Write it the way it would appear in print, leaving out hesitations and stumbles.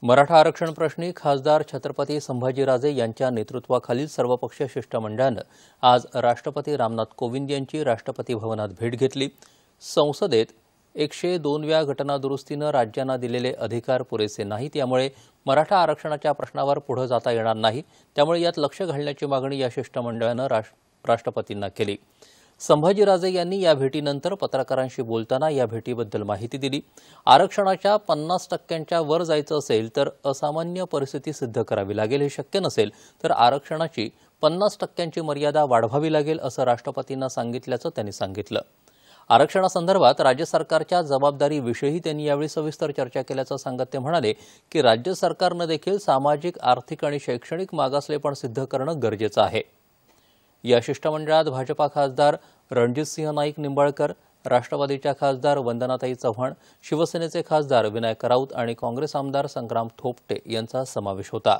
मराठा आरक्षण प्रश्नी खासदार छत्रपती संभाजीराजे यांच्या नेतृत्वाखालील सर्वपक्षीय शिष्टमंडळानं आज राष्ट्रपती रामनाथ कोविंद यांची राष्ट्रपती भवनात भेट घेतली। संसदेत 102व्या घटनादुरुस्तीनं राज्यांना दिलेले अधिकार पुरेसे नाहीत, त्यामुळे मराठा आरक्षणाच्या प्रश्नावर पुढे जाता येणार नाही। त्यामुळे यात लक्ष घालण्याची मागणी या शिष्टमंडळानं राष्ट्रपतींना केली। संभाजीराजे यांनी या भेटीनंतर पत्रकारांशी बोलताना या भेटीबद्दल माहिती दिली। आरक्षणाच्या 50% वर जायचं असेल तर असामान्य परिस्थिती सिद्ध करावी लागेल। हे शक्य नसेल तर आरक्षणाची 50% मर्यादा वाढवावी लागेल असं राष्ट्रपतींना सांगितल्याचं त्यांनी सांगितलं। आरक्षणासंदर्भात राज्य सरकारच्या जबाबदारीविषयी त्यांनी यावेळी सविस्तर चर्चा केल्याचं सांगत ते म्हणाले की राज्य सरकारनं देखील सामाजिक, आर्थिक आणि शैक्षणिक मागासलेपण सिद्ध करणं गरजेचं आहे। या शिष्टमंडळात भाजपा खासदार रणजितसिंह नाईक निंबाळकर, राष्ट्रवादीच्या खासदार वंदनाताई चव्हाण, शिवसेनेचे खासदार विनायक राऊत आणि काँग्रेस आमदार संग्राम थोपटे यांचा समावेश होता।